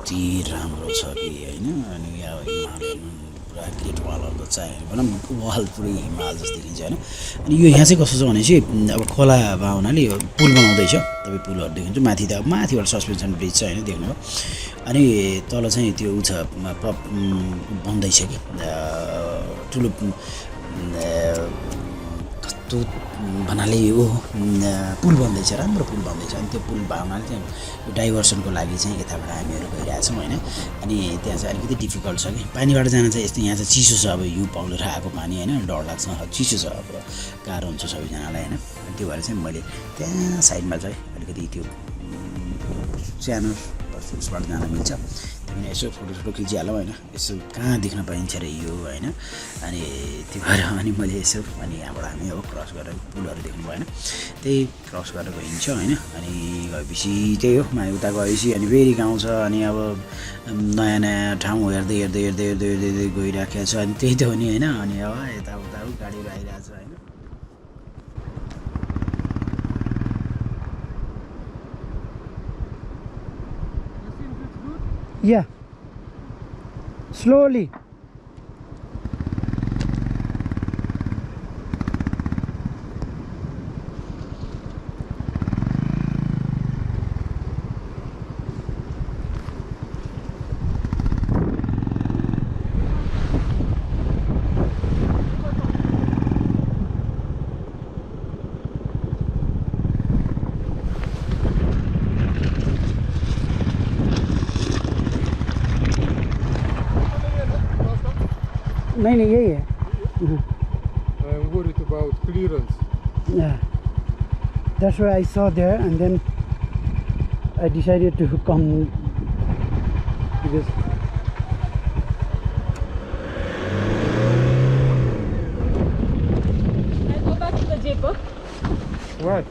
यति राम्रो छ कि होइन अनि अब हिमालयन पुरा ग्रेट वाल अफ द चाहियो भनौँ वाल पुरै हिमाल जस्तो देखिन्छ होइन अनि यो यहाँ चाहिँ कस्तो छ भने चाहिँ अब खोला भए हुनाले यो पुल बनाउँदैछ तपाईँ पुलहरू देखिन्छ माथि त अब माथिबाट सस्पेन्सन ब्रिज छ होइन देख्नुभयो अनि तल चाहिँ त्यो उ छ बन्दैछ कि ठुलो कस्तो भन्नाले यो पुल बन्दैछ राम्रो पुल बन्दैछ अनि त्यो पुल भावनाले चाहिँ डाइभर्सनको लागि चाहिँ यताबाट हामीहरू गइरहेछौँ होइन अनि त्यहाँ चाहिँ अलिकति डिफिकल्ट छ कि पानीबाट जान चाहिँ यस्तो यहाँ चाहिँ चिसो छ अब हिउँ पौलेर आएको पानी होइन डर लाग्छ चिसो छ अब गाह्रो हुन्छ सबैजनालाई होइन त्यो भएर चाहिँ मैले त्यहाँ साइडमा चाहिँ अलिकति त्यो सानो उसबाट जान मिल्छ तिमीले यसो फोटो खिचिहालौँ होइन यसो कहाँ देख्न पाइन्छ र यो होइन अनि त्यो भएर अनि मैले यसो अनि यहाँबाट हामी अब क्रस गरेर पुलहरू देख्नु भएन त्यही क्रस गरेर गइन्छ होइन अनि गएपछि त्यही हो माथि उता गएपछि अनि फेरि गाउँ छ अनि अब नयाँ नयाँ ठाउँ हेर्दै हेर्दै हेर्दै हेर्दै हेर्दै गइराखेको छ अनि त्यही त हो नि होइन अनि अब यताउता गाडीहरू आइरहेको छ होइन Yeah, slowly. नहीं यही है. I'm worried about clearance. Yeah, that's why I saw there, and then I decided to come because I'll go back to the jeep. Huh? What?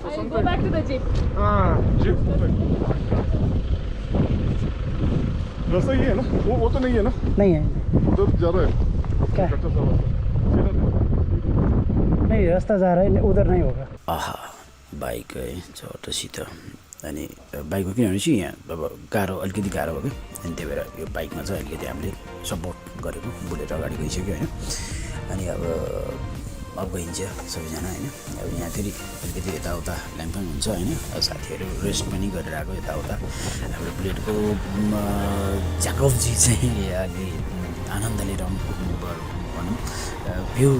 I'll go back to the jeep. Jeep. रास्ता ये है ना वो तो नहीं है ना नहीं है. उधर जा रहा है क्या? कच्चा सा रास्ता सीधा नहीं रास्ता जा रहा है उधर नहीं होगा. आहा बाइक है छोटोसित अनि बाइकमा किनभने चाहिँ यहाँ अब गाह्रो अलिकति गाह्रो भयो कि अनि त्यही भएर यो बाइकमा चाहिँ अलिकति हामीले सपोर्ट गरेको बुलेट अगाडि गइसक्यो होइन अनि अब गइन्छ सबैजना होइन अब यहाँ फेरि अलिकति यताउता ल्याङफ्याङ हुन्छ होइन साथीहरू रेस्ट पनि गरेर आएको यताउता हाम्रो बुलेटको ज्याकबजी चाहिँ अलि आनन्द लिएर भनौँ भ्यू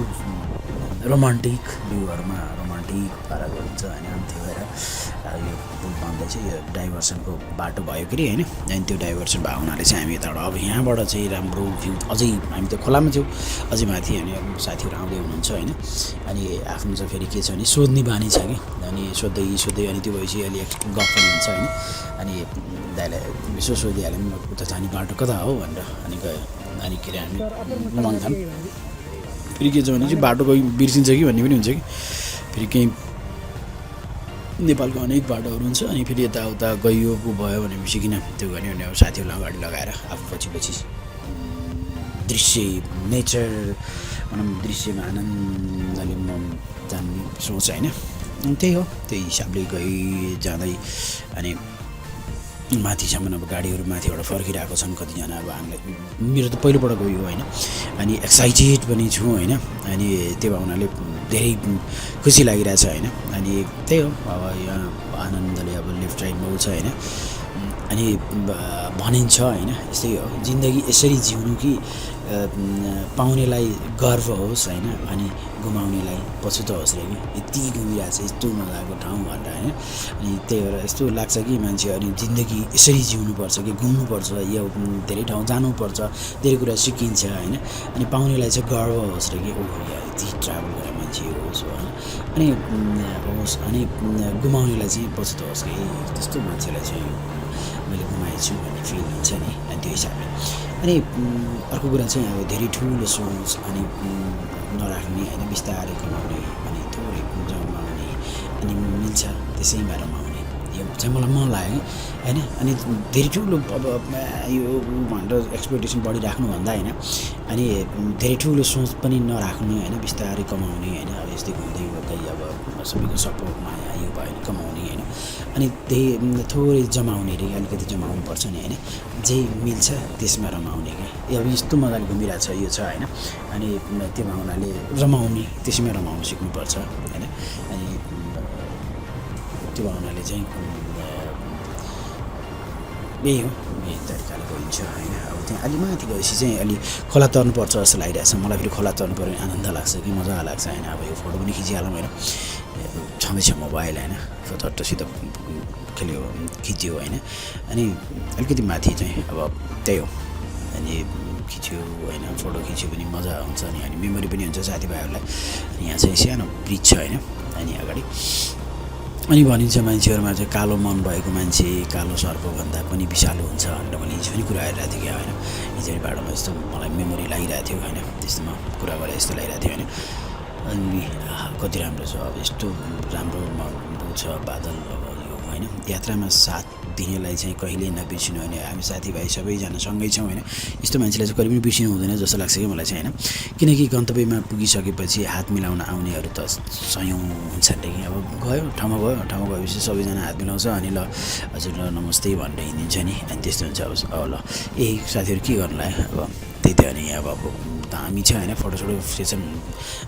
रोमान्टिक भ्यूहरूमा रोमान्टिक पाराको हुन्छ होइन अनि त्यही भएर यो पुल बन्दैछ यो डाइभर्सनको बाटो भयो कि होइन अनि त्यो डाइभर्सन भएको हुनाले चाहिँ हामी यताबाट अब यहाँबाट चाहिँ राम्रो भ्यू अझै हामी त खोलामा छौँ अझै माथि अनि अब साथीहरू आउँदै हुनुहुन्छ होइन अनि आफ्नो चाहिँ फेरि के छ भने सोध्ने बानी छ कि अनि सोध्दै अनि त्यो भएपछि अलि गफ पनि हुन्छ होइन अनि दाइलाई यसो सोधिहाल्यौँ उता जाने बाटो कता हो भनेर अनि गयो अनि के अरे हामी मन्थाम फेरि के छ भने चाहिँ बाटो कोही बिर्सिन्छ कि भन्ने पनि हुन्छ कि फेरि केही नेपालको अनेक बाटोहरू हुन्छ अनि फेरि यताउता गइयो भयो भनेपछि किन त्यो गर्ने भने अब साथीहरूलाई अगाडि लगाएर आफू पछि दृश्य नेचर भनौँ दृश्यमा आनन्दले म जान्ने सोच होइन त्यही हो त्यही हिसाबले जाँदै अनि माथिसम्म अब गाडीहरू माथिबाट फर्किरहेको छन् कतिजना अब हामीलाई मेरो त पहिलोपल्ट गयो होइन अनि एक्साइटेड पनि छु होइन अनि त्यो भावनाले धेरै खुसी लागिरहेछ होइन अनि त्यही हो अब यहाँ आनन्दले अब लेफ्ट राइटमा छ होइन अनि भनिन्छ होइन यस्तै हो जिन्दगी यसरी जिउनु कि पाउनेलाई गर्व होस् होइन अनि गुमाउनेलाई पछुतो होस् रे कि यति घुमिरहेको छ यस्तो मजाको ठाउँ भनेर होइन अनि त्यही भएर यस्तो लाग्छ कि मान्छे अनि जिन्दगी यसरी जिउनुपर्छ कि घुम्नुपर्छ यो धेरै ठाउँ जानुपर्छ धेरै कुरा सिकिन्छ होइन अनि पाउनेलाई चाहिँ गर्व होस् रे कि ओहो या यति ट्राभल गरेर मान्छे होस् होइन अनि होस् अनि गुमाउनेलाई चाहिँ पछुतो होस् कि त्यस्तो मान्छेलाई चाहिँ मैले गुमाएछु भन्ने फिल हुन्छ नि अनि त्यो हिसाबले अनि अर्को कुरा चाहिँ अब धेरै ठुलो सोच अनि नराख्ने होइन बिस्तारै कमाउने अनि थोरै जमाउने अनि मिल्छ त्यसैमा रमाउने यो चाहिँ मलाई मन लाग्यो हैन अनि धेरै ठुलो अब यो भनेर एक्सपेक्टेसन बढिराख्नुभन्दा हैन अनि धेरै ठुलो सोच पनि नराख्नु हैन बिस्तारै कमाउने हैन अब यस्तै घुम्दै गर्दै अब सबैको सपोर्ट माया यो भयो भने कमाउने हैन अनि त्यही थोरै जमाउने रे अलिकति जमाउनु पर्छ नि हैन जे मिल्छ त्यसमा रमाउने के अब यस्तो मजाले घुमिरहेछ यो छ हैन अनि त्यो भावनाले रमाउने त्यसैमा रमाउन सिक्नुपर्छ हैन अनि त्यो भावनाले चाहिँ यही हो यही तरिकाले गइन्छ हैन अब त्यहाँ अलि माथि गएपछि चाहिँ अलि खोला तर्नुपर्छ जस्तो लागिरहेछ मलाई फेरि खोला तर्नु पर्यो आनन्द लाग्छ कि मजा लाग्छ हैन अब यो फोटो पनि खिचिहालौँ हैन छँदैछ मोबाइल हैन फटोसित खेल्यो खिच्यो हैन अनि अलिकति माथि चाहिँ अब त्यही हो अनि खिच्यो हैन फोटो खिच्यो भने मजा हुन्छ अनि मेमोरी पनि हुन्छ साथीभाइहरूलाई अनि यहाँ चाहिँ सानो ब्रिज छ हैन अनि अगाडि अनि भनिन्छ मान्छेहरूमा चाहिँ कालो मन भएको मान्छे कालो सर्पभन्दा पनि विषालु हुन्छ भनेर मैले हिजो पनि कुरा गरिरहेको थिएँ क्या होइन हिजो बाटोमा यस्तो मलाई मेमोरी लागिरहेको थियो होइन त्यस्तोमा कुरा गरेर यस्तो लागिरहेको थियो होइन अनि कति राम्रो छ अब यस्तो राम्रो छ बादल अब यो होइन यात्रामा साथ दिनेलाई चाहिँ कहिले नबिर्सिनु होइन हामी साथीभाइ सबैजना सँगै छौँ होइन यस्तो मान्छेलाई चाहिँ कहिले पनि बिर्सिनु हुँदैन जस्तो लाग्छ कि मलाई चाहिँ होइन किनकि गन्तव्यमा पुगिसकेपछि हात मिलाउन आउनेहरू त सयौँ हुन्छन् कि अब ठाउँमा गएपछि सबैजना हात मिलाउँछ अनि ल हजुर नमस्ते भनेर हिँडिन्छ नि अनि त्यस्तो हुन्छ अब ल यही साथीहरू के गर्नुलाई अब त्यही त अनि अब हामी छ होइन फोटोसोटो सेसन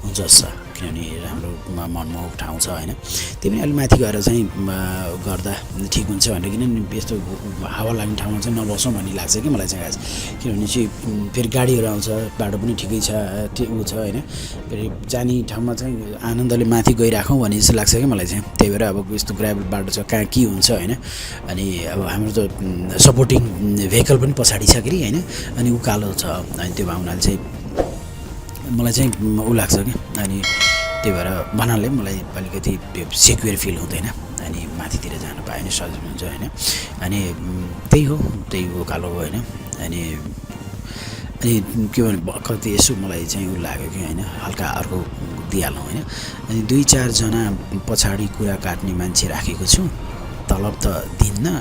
हुन्छ जस्तो किनभने राम्रो मनमोहक ठाउँ छ होइन त्यही पनि अलिक माथि गएर चाहिँ गर्दा ठिक हुन्छ भनेर किनभने यस्तो हावा लाग्ने ठाउँमा चाहिँ नबसौँ भन्ने लाग्छ कि मलाई चाहिँ किनभने चाहिँ फेरि गाडीहरू आउँछ बाटो पनि ठिकै छ ऊ छ होइन फेरि जाने ठाउँमा चाहिँ आनन्दले माथि गइराखौँ भन्ने जस्तो लाग्छ कि मलाई चाहिँ त्यही भएर अब यस्तो ग्राभल बाटो छ कहाँ के हुन्छ होइन अनि अब हाम्रो त सपोर्टिङ भेहिकल पनि पछाडि छ कि होइन अनि उकालो छ अनि त्यो भावनाले चाहिँ मलाई चाहिँ ऊ लाग्छ कि अनि त्यही भएर भन्नाले मलाई अलिकति सेक्युर फिल हुँदैन अनि माथितिर जान पायो भने सजिलो हुन्छ होइन अनि त्यही हो कालो हो होइन अनि के भने कति यसो मलाई चाहिँ ऊ लाग्यो कि होइन हल्का अर्को दिइहालौँ होइन अनि 2-4 जना पछाडि कुरा काट्ने मान्छे राखेको छु तलब त दिन्न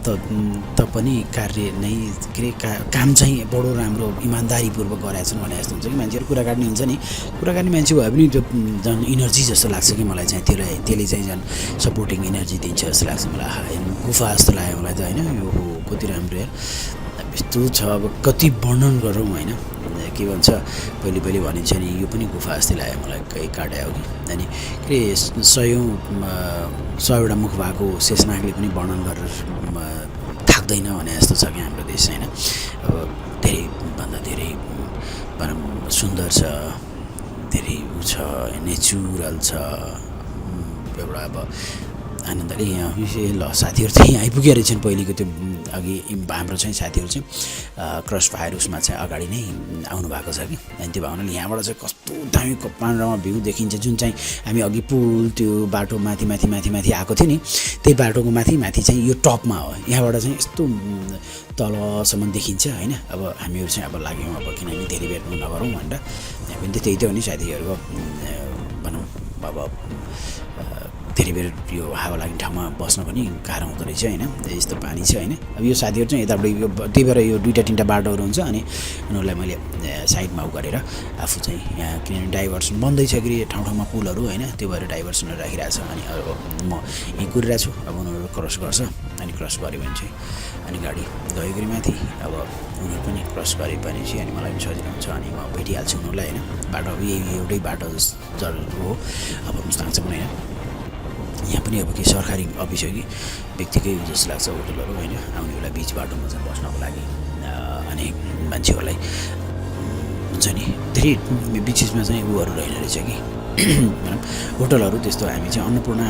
त पनि कार्य नै के अरे काम चाहिँ बडो राम्रो इमान्दारीपूर्वक गरेका छन् भने जस्तो हुन्छ कि मान्छेहरू कुरा काट्ने हुन्छ नि कुरा काट्ने मान्छे भए पनि त्यो झन् इनर्जी जस्तो लाग्छ कि मलाई चाहिँ त्यसले चाहिँ झन् सपोर्टिङ इनर्जी दिन्छ जस्तो लाग्छ मलाई गुफा जस्तो लाग्यो मलाई त होइन यो कति राम्रो यस्तो छ अब कति वर्णन गरौँ होइन के भन्छ पहिले भनिन्छ नि यो पनि गुफा जस्तै लाग्यो मलाई कहीँ काटे हो कि अनि के अरे 100वटा मुख भएको शेषनागले पनि वर्णन गरेर थाक्दैन भने जस्तो छ कि हाम्रो देश होइन अब धेरैभन्दा धेरै भनौँ सुन्दर छ धेरै ऊ छ नेचुरल छ एउटा अब आनन्दले यहाँ ल साथीहरू चाहिँ आइपुगेर रहेछन् पहिलेको त्यो अघि हाम्रो चाहिँ साथीहरू चाहिँ क्रस फायर उसमा चाहिँ अगाडि नै आउनु भएको छ कि अनि त्यो भावनाले यहाँबाट चाहिँ कस्तो दामी पानोरामा भ्यू देखिन्छ जुन चाहिँ हामी अघि पुल त्यो बाटो माथि आएको थियो नि त्यही बाटोको माथि चाहिँ यो टपमा हो यहाँबाट चाहिँ यस्तो तलसम्म देखिन्छ होइन अब हामीहरू चाहिँ अब लाग्यौँ अब किनभने धेरै बेर नगरौँ भनेर यहाँ पनि त्यही त हो नि साथीहरूको भनौँ अब धेरै बेर यो हावा लाग्ने ठाउँमा बस्न पनि गाह्रो हुँदो रहेछ होइन यस्तो पानी छ होइन अब यो साथीहरू चाहिँ यताबाट यो त्यही भएर यो 2-3 बाटोहरू हुन्छ अनि उनीहरूलाई मैले साइडमा उ गरेर आफू चाहिँ यहाँ किनभने डाइभर्सन बन्दै छ कि ठाउँमा पुलहरू होइन त्यो भएर डाइभर्सनहरू राखिरहेको छ अनि अब म यहीँ कुरिरहेको छु अब उनीहरू क्रस गर्छ अनि क्रस गऱ्यो भने चाहिँ अनि गाडी गयो गरी माथि अब उनीहरू पनि क्रस गरे भने चाहिँ अनि मलाई पनि सजिलो हुन्छ अनि म भेटिहाल्छु उनीहरूलाई होइन बाटो अब यही एउटै बाटो हो अब मुस्ताङ पनि होइन यहाँ पनि अब के सरकारी अफिस हो कि व्यक्तिकै जस्तो लाग्छ होटलहरू होइन आउने बेला बिच बाटोमा चाहिँ बस्नको लागि अनेक मान्छेहरूलाई हुन्छ नि धेरै बिचमा चाहिँ ऊहरू रहेन रहेछ कि भनौँ होटलहरू त्यस्तो हामी चाहिँ अन्नपूर्ण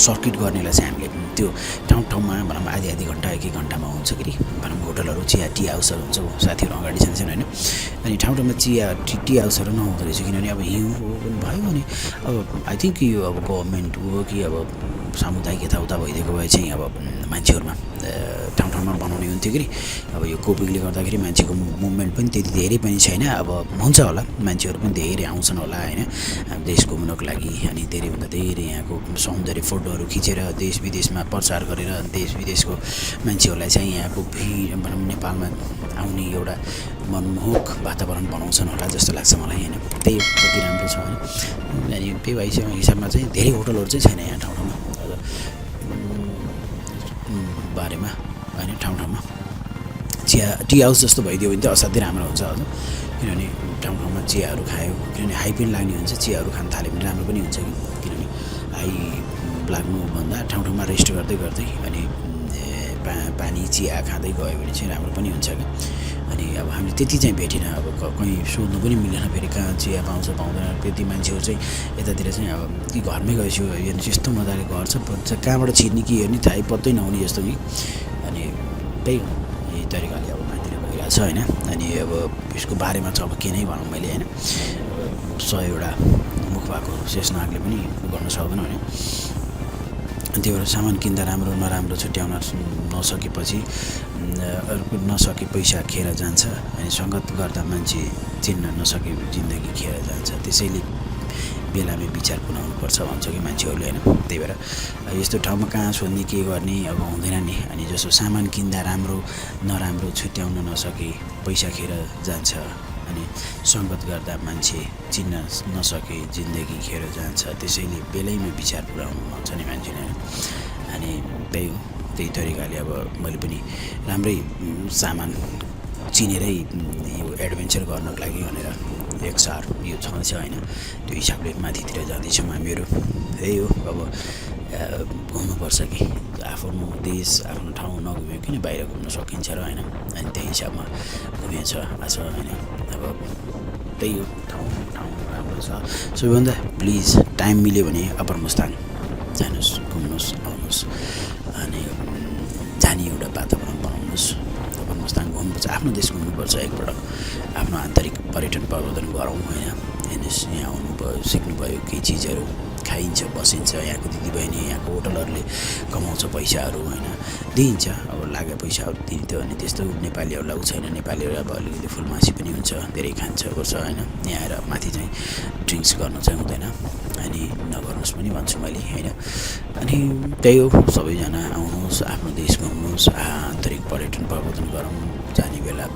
सर्किट गर्नेलाई चाहिँ हामीले त्यो ठाउँमा भनौँ आधी घन्टा 1 घन्टामा हुन्छ कि भनौँ होटलहरू टी हाउसहरू हुन्छ साथीहरू अगाडि छन् होइन अनि ठाउँमा टी हाउसहरू नहुँदो रहेछ किनभने अब हिउँ पनि भयो भने अब आई थिङ्क यो अब गभर्मेन्ट हो कि अब सामुदायिक यताउता भइदिएको भए चाहिँ अब मान्छेहरूमा ठाउँ ठाउँमा बनाउने हुन्थ्यो कि अब यो कोभिडले गर्दाखेरि मान्छेको मुभमेन्ट पनि त्यति धेरै पनि छैन अब हुन्छ होला मान्छेहरू पनि धेरै आउँछन् होला होइन देश घुम्नको लागि अनि धेरैभन्दा धेरै यहाँको सौन्दर्य फोटोहरू खिचेर देश विदेशमा प्रचार गरेर देश विदेशको मान्छेहरूलाई चाहिँ यहाँको भनौँ नेपालमा आउने एउटा मनमोहक वातावरण बनाउँछन् होला जस्तो लाग्छ मलाई होइन त्यही कति राम्रो छ होइन अनि त्यही हिसाबमा चाहिँ धेरै होटलहरू चाहिँ छैन यहाँ ठाउँ ठाउँमा बारेमा होइन ठाउँ ठाउँमा टी हाउस जस्तो भइदियो भने चाहिँ असाध्यै राम्रो हुन्छ हजुर किनभने ठाउँ ठाउँमा चियाहरू खायो किनभने हाई पनि लाग्ने हुन्छ चियाहरू खान थाल्यो भने राम्रो पनि हुन्छ कि किनभने हाई लाग्नुभन्दा ठाउँ ठाउँमा रेस्ट गर्दै गर्दै अनि पानी चिया खाँदै गयो भने चाहिँ राम्रो पनि हुन्छ कि अनि अब हामी त्यति चाहिँ भेटेन अब कहीँ सोध्नु पनि मिलेन फेरि कहाँ चिया पाउँछ पाउँदैन त्यति मान्छेहरू चाहिँ यतातिर चाहिँ अब कि घरमै गएछु हेर्नु यस्तो मजाले घर छ कहाँबाट छिर्ने कि हेर्ने थाहै पत्तै नहुने जस्तो कि अनि त्यही यही तरिकाले अब माथितिर भइरहेको छ होइन अनि अब यसको बारेमा चाहिँ अब के नै भनौँ मैले होइन 100वटा मुख भएको शेष नागले पनि गर्न सक्दैन होइन त्यही भएर सामान किन्दा राम्रो नराम्रो छुट्याउन नसके पैसा खेर जान्छ अनि सङ्गत गर्दा मान्छे चिन्न नसके जिन्दगी खेर जान्छ त्यसैले बेलामै विचार पुर्याउनुपर्छ भन्छ कि मान्छेहरूले होइन त्यही भएर यस्तो ठाउँमा कहाँ सोध्ने के गर्ने अब हुँदैन नि अनि जस्तो सामान किन्दा राम्रो नराम्रो छुट्याउन नसके पैसा खेर जान्छ अनि सङ्गत गर्दा मान्छे चिन्न नसके जिन्दगी खेर जान्छ त्यसैले बेलैमा विचार पुर्याउनु भन्छ नि मान्छेले अनि त्यही तरिकाले अब मैले पनि राम्रै सामान चिनेरै यो एडभेन्चर गर्नको लागि भनेर एक सार यो छँदैछ होइन त्यो हिसाबले माथितिर जाँदैछौँ हामीहरू त्यही हो अब घुम्नुपर्छ कि आफ्नो देश आफ्नो ठाउँ नघुम्यो किन बाहिर घुम्न सकिन्छ र होइन अनि त्यही हिसाबमा घुमेछ आज होइन अब त्यही हो ठाउँ राम्रो छ सबैभन्दा प्लिज टाइम मिल्यो भने अप्पर मुस्ताङ जानुहोस् घुम्नुहोस् आउनुहोस् अनि जाने एउटा वातावरण बनाउनुहोस् अप्पर मुस्ताङ घुम्नुपर्छ आफ्नो देश घुम्नुपर्छ एकपल्ट आफ्नो आन्तरिक पर्यटन प्रवर्धन गरौँ होइन हेर्नुहोस् यहाँ आउनुभयो सिक्नुभयो केही चिजहरू खाइन्छ बसिन्छ यहाँको दिदीबहिनी यहाँको होटलहरूले कमाउँछ पैसाहरू होइन दिइन्छ अब लाग्यो पैसाहरू दिन्थ्यो अनि त्यस्तो नेपालीहरूलाई ऊ छैन नेपालीहरू अब अलिकति फुलमासी पनि हुन्छ धेरै खान्छ गर्छ होइन यहाँ आएर माथि चाहिँ ड्रिङ्क्स गर्नु चाहिँ हुँदैन अनि नगर्नुहोस् पनि भन्छु मैले होइन अनि त्यही हो सबैजना आउनुहोस् आफ्नो देश घुम्नुहोस् आन्तरिक पर्यटन प्रवर्धन गरौँ जाने बेला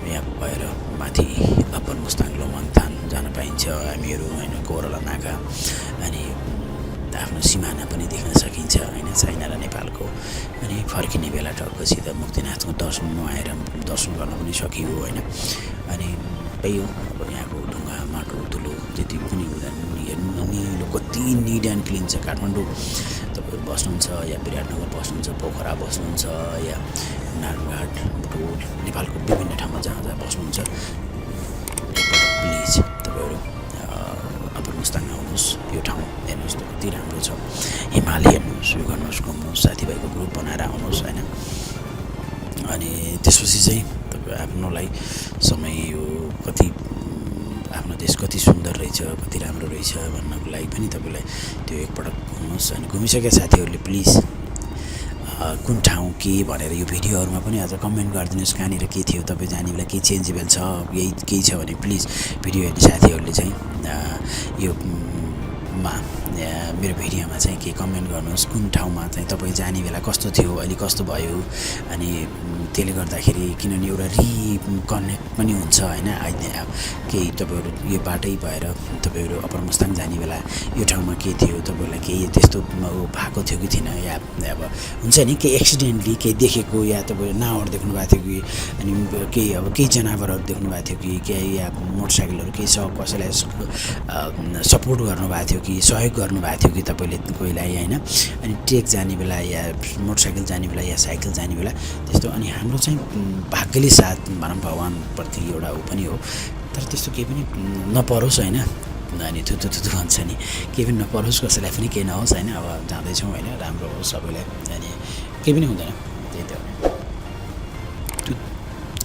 यहाँ भएर माथि अप्पर मुस्ताङ लोमङथान जान पाइन्छ हामीहरू होइन कोरला नाका अनि आफ्नो सिमाना पनि देख्न सकिन्छ होइन चाइना र नेपालको अनि फर्किने बेला टक्कसित मुक्तिनाथको दर्शनमा आएर दर्शन गर्न पनि सकियो होइन अनि त्यही हो अब यहाँको ढुङ्गा माटो धुलो त्यति पनि हुँदैन हेर्नु निलो कति निट एन्ड क्लिन छ काठमाडौँ तपाईँहरू बस्नुहुन्छ या विराटनगर बस्नुहुन्छ पोखरा बस्नुहुन्छ या नारायणघाट बुटोल नेपालको विभिन्न ठाउँमा जहाँ बस्नुहुन्छ एकपल्ट प्लिज तपाईँहरू अप्पर मुस्ताङ आउनुहोस् यो ठाउँ हेर्नुहोस् कति राम्रो छ हिमाल हेर्नुहोस् यो गर्नुहोस् घुम्नुहोस् साथीभाइको ग्रुप बनाएर आउनुहोस् होइन अनि त्यसपछि चाहिँ तपाईँ आफ्नोलाई समय यो कति आफ्नो देश कति सुन्दर रहेछ कति राम्रो रहेछ भन्नको लागि पनि तपाईँलाई त्यो एकपटक घुम्नुहोस् अनि घुमिसकेका साथीहरूले प्लिज कुन ठाउँ के भनेर यो भिडियोहरूमा पनि अझ कमेन्ट गरिदिनुहोस् कहाँनिर के थियो तपाईँ जाने बेला केही चेन्जेबल छ यही केही छ भने प्लिज भिडियो हेर्ने साथीहरूले चाहिँ यो मेरो भिडियोमा चाहिँ के कमेन्ट गर्नुहोस् कुन ठाउँमा चाहिँ तपाईँ जाने बेला कस्तो थियो अहिले कस्तो भयो अनि त्यसले गर्दाखेरि किनभने एउटा रिकनेक्ट पनि हुन्छ होइन केही तपाईँहरू यो बाटै भएर तपाईँहरू अप्पर मुस्ताङ जाने बेला यो ठाउँमा के थियो तपाईँहरूलाई केही त्यस्तो भएको थियो कि थिएन या अब हुन्छ नि केही एक्सिडेन्टली केही देखेको या तपाईँहरू नावहरू देख्नु भएको थियो कि अनि केही अब केही जनावरहरू देख्नु भएको थियो कि केही या मोटरसाइकलहरू केही कसैलाई सपोर्ट गर्नुभएको थियो कि सहयोग गर्नुभएको थियो कि तपाईँले कोहीलाई होइन अनि ट्रेक जाने बेला या मोटरसाइकल जाने बेला या साइकल जाने बेला त्यस्तो अनि हाम्रो चाहिँ भाग्यले साथ भनौँ भगवान्प्रति एउटा ऊ पनि हो तर त्यस्तो केही पनि नपरोस् होइन अनि थुतु भन्छ नि केही पनि नपरोस् कसैलाई पनि केही नहोस् होइन अब जाँदैछौँ होइन राम्रो होस् सबैलाई अनि केही पनि हुँदैन त्यही त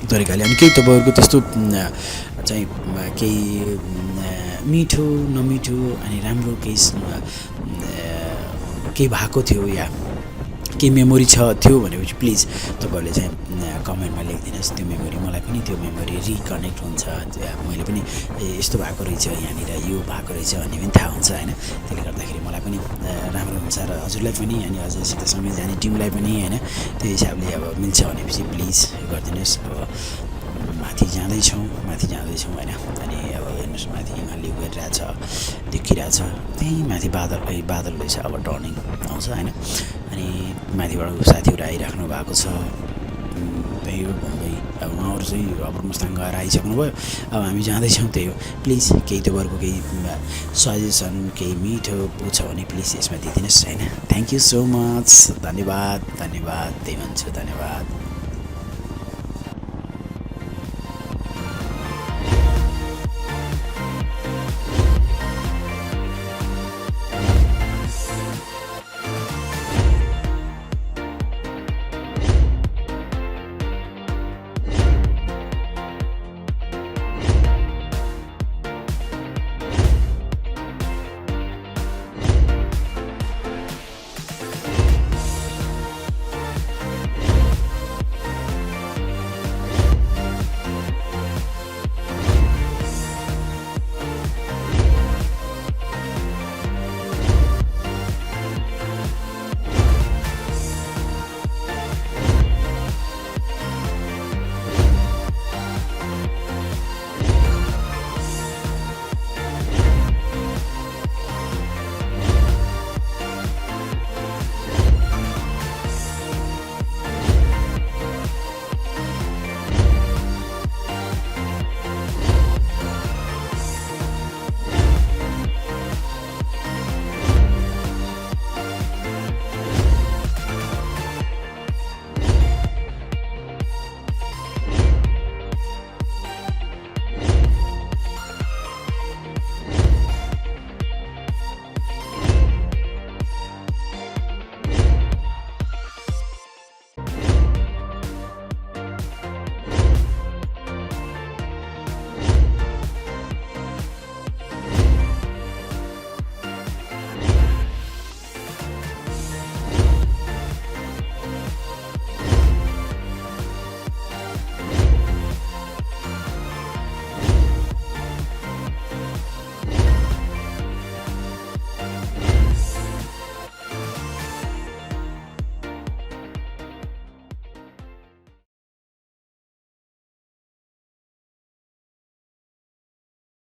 तरिकाले अनि केही तपाईँहरूको त्यस्तो चाहिँ केही मिठो नमिठो अनि राम्रो केही भएको थियो या केही मेमोरी थियो भनेपछि प्लिज तपाईँहरूले चाहिँ कमेन्टमा लेखिदिनुहोस् त्यो मेमोरी मलाई पनि त्यो मेमोरी रिकनेक्ट हुन्छ मैले पनि यस्तो भएको रहेछ यहाँनिर यो भएको रहेछ भन्ने पनि थाहा हुन्छ होइन त्यसले गर्दाखेरि मलाई पनि राम्रो हुन्छ र हजुरलाई पनि अनि हजुरसित सँगै जाने टिमलाई पनि होइन त्यो हिसाबले अब मिल्छ भनेपछि प्लिज गरिदिनुहोस् अब माथि जाँदैछौँ होइन अनि अब हेर्नुहोस् माथि हिमालय गरिरहेछ देखिरहेछ त्यहीँ माथि बादल रहेछ अब टर्निङ आउँछ होइन अनि माथिबाट साथीहरू आइराख्नु भएको छ त्यही हो घुम्दै अब उहाँहरू चाहिँ अब मुस्ताङ गएर आइसक्नुभयो अब हामी जाँदैछौँ त्यही हो प्लिज केही तपाईँहरूको केही सजेसन केही मिठो छ भने प्लिज यसमा दिइदिनुहोस् होइन थ्याङ्क यू सो मच धन्यवाद त्यही भन्छु धन्यवाद